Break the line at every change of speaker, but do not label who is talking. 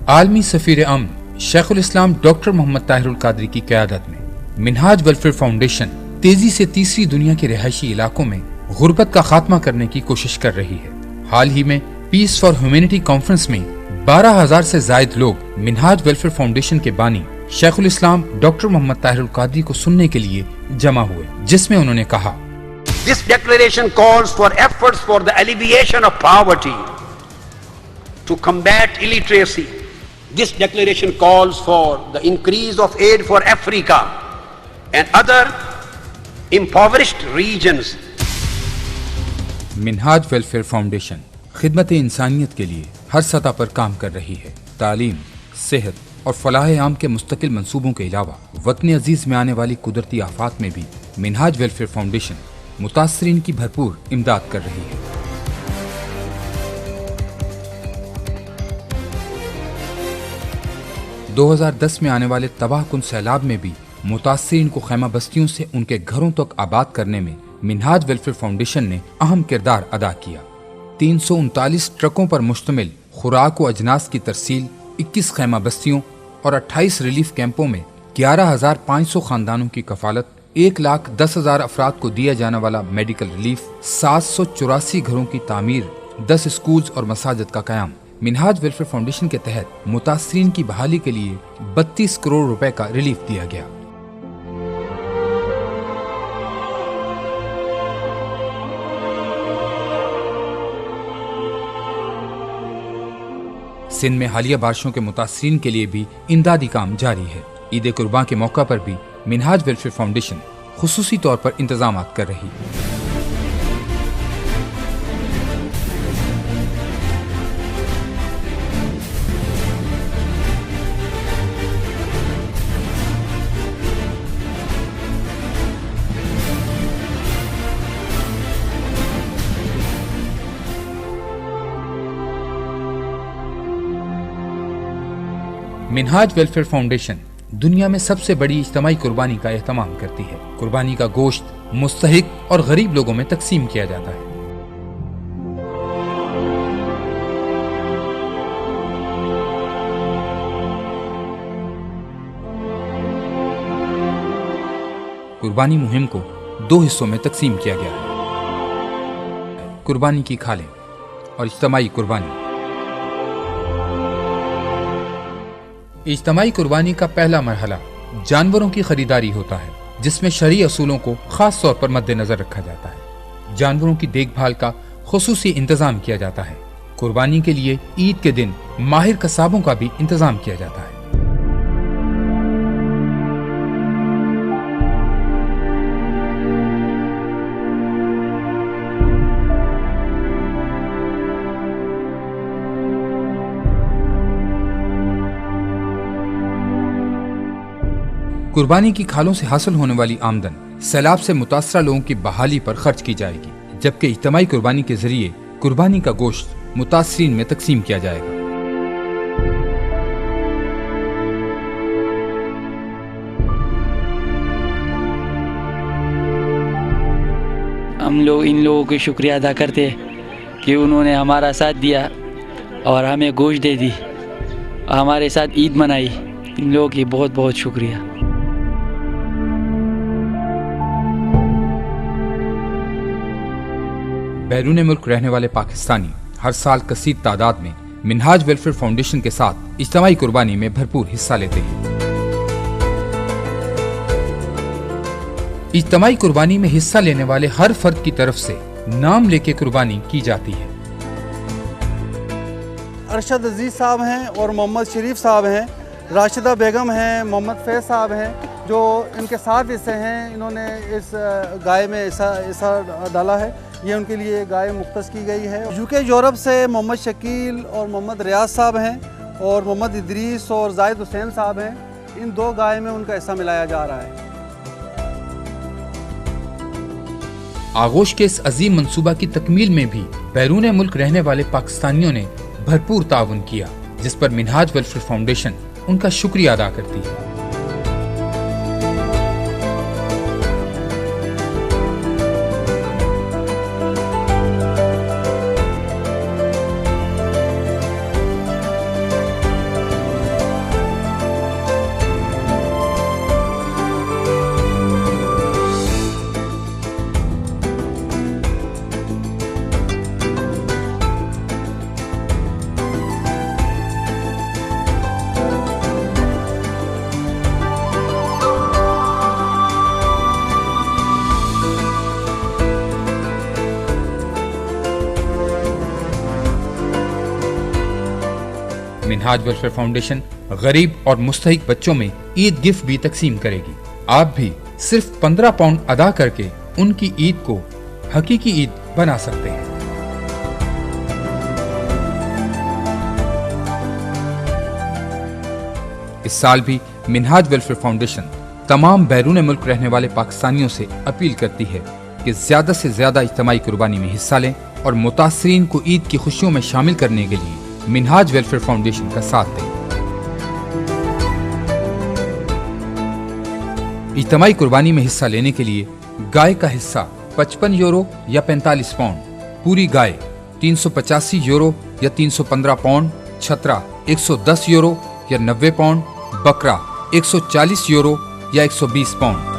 आलमी सफीर अमन शेखुल इस्लाम डॉक्टर मोहम्मद ताहिरुल कादरी की क़यादत में मिनहाज वेलफेयर फाउंडेशन तेजी से तीसरी दुनिया के रिहायशी इलाकों में गुर्बत का खात्मा करने की कोशिश कर रही है। हाल ही में पीस फॉर ह्यूमैनिटी कॉन्फ्रेंस में 12,000 से जायद लोग मिनहाज वेलफेयर फाउंडेशन के बानी शेखुल इस्लाम डॉक्टर मोहम्मद ताहिरुल कादरी को सुनने के लिए जमा हुए, जिसमें उन्होंने कहा,
This declaration calls for efforts for the alleviation of poverty, to combat illiteracy. This declaration calls for the increase of aid for Africa and other impoverished regions.
Minhaj welfare foundation खिदमत इंसानियत के लिए हर सतह पर काम कर रही है। तालीम, सेहत और फलाह आम के मुस्तकिल मंसूबों के अलावा वतन अजीज में आने वाली कुदरती आफात में भी मिनहाज वेलफेयर फाउंडेशन मुतासरीन की भरपूर इमदाद कर रही है। – 2010 में आने वाले तबाहकुन सैलाब में भी मुतासरीन को खैमा बस्तियों से उनके घरों तक आबाद करने में मिनहाज वेलफेयर फाउंडेशन ने अहम किरदार अदा किया। 339 ट्रकों पर मुश्तमिल खुराक व अजनास की तरसील, 21 खैमा बस्तियों और 28 रिलीफ कैंपों में 11,500 खानदानों की कफालत, 1,10,000 अफराद को दिया जाने वाला मेडिकल रिलीफ, 784 घरों की तामीर, 10 स्कूल्स और मसाजिद का कयाम। मिनहाज वेलफेयर फाउंडेशन के तहत मुतासरीन की बहाली के लिए 32 करोड़ रुपए का रिलीफ दिया गया। सिंध में हालिया बारिशों के मुतासरीन के लिए भी इमदादी काम जारी है। ईद कुर्बान के मौका पर भी मिनहाज वेलफेयर फाउंडेशन खुसूसी तौर पर इंतजामात कर रही है। मिनहाज वेलफेयर फाउंडेशन दुनिया में सबसे बड़ी इज्तिमाई कुर्बानी का एहतमाम करती है। कुर्बानी का गोश्त मुस्तहिक और गरीब लोगों में तकसीम किया जाता है। कुर्बानी मुहिम को 2 हिस्सों में तकसीम किया गया है, कुर्बानी की खालें और इज्तिमाई कुर्बानी। इज्तिमाई कुर्बानी का पहला मरहला जानवरों की खरीदारी होता है, जिसमें शरई असूलों को खास तौर पर मद्देनजर रखा जाता है। जानवरों की देखभाल का खुसूसी इंतजाम किया जाता है। कुर्बानी के लिए ईद के दिन माहिर कसाबों का भी इंतजाम किया जाता है। कुर्बानी की खालों से हासिल होने वाली आमदन सैलाब से मुतासरा लोगों की बहाली पर खर्च की जाएगी, जबकि इज्तिमाई कुर्बानी के जरिए कुर्बानी का गोश्त मुतासरीन में तकसीम किया जाएगा।
हम लोग इन लोगों को शुक्रिया अदा करते हैं कि उन्होंने हमारा साथ दिया और हमें गोश्त दे दी, हमारे साथ ईद मनाई। इन लोगों की बहुत बहुत शुक्रिया।
बैरून मुल्क रहने वाले पाकिस्तानी हर साल कसीर तादाद में मिनहाज वेलफेयर फाउंडेशन के साथ इज्तिमाई कुर्बानी में भरपूर हिस्सा लेते हैं। इज्तिमाई कुर्बानी में हिस्सा लेने वाले हर फर्द की तरफ से नाम लेके कुर्बानी की जाती है।
अरशद अजीज साहब हैं और मोहम्मद शरीफ साहब हैं, राशिदा बेगम हैं, मोहम्मद फैज साहब हैं, जो इनके साथ हिस्से हैं। इन्होंने इस गाय में हिस्सा डाला है। ये उनके लिए गाय मुख्तस की गई है। यूके यूरोप से मोहम्मद शकील और मोहम्मद रियाज साहब हैं और मोहम्मद इदरीस और जाहिद हुसैन साहब हैं। इन 2 गाय में उनका हिस्सा मिलाया जा रहा है।
आगोश के इस अजीम मंसूबा की तकमील में भी बैरून मुल्क रहने वाले पाकिस्तानियों ने भरपूर ताउन किया, जिस पर मिनहाज वेलफेयर फाउंडेशन उनका शुक्रिया अदा करती है। मिनहाज वेलफेयर फाउंडेशन गरीब और मुस्तहिक बच्चों में ईद गिफ्ट भी तकसीम करेगी। आप भी सिर्फ 15 पाउंड अदा करके उनकी ईद को हकीकी ईद बना सकते हैं। इस साल भी मिनहाज वेलफेयर फाउंडेशन तमाम बैरून मुल्क रहने वाले पाकिस्तानियों से अपील करती है कि ज्यादा से ज्यादा इज्तिमाई कुर्बानी में हिस्सा लें और मुतासरीन को ईद की खुशियों में शामिल करने के लिए मिनहाज वेलफेयर फाउंडेशन का साथ दें। इज्तिमाई कुर्बानी में हिस्सा लेने के लिए गाय का हिस्सा 55 यूरो या 45 पाउंड, पूरी गाय 385 यूरो या 315 पाउंड, छतरा 110 यूरो या 90 पाउंड, बकरा 140 यूरो या 120 पाउंड।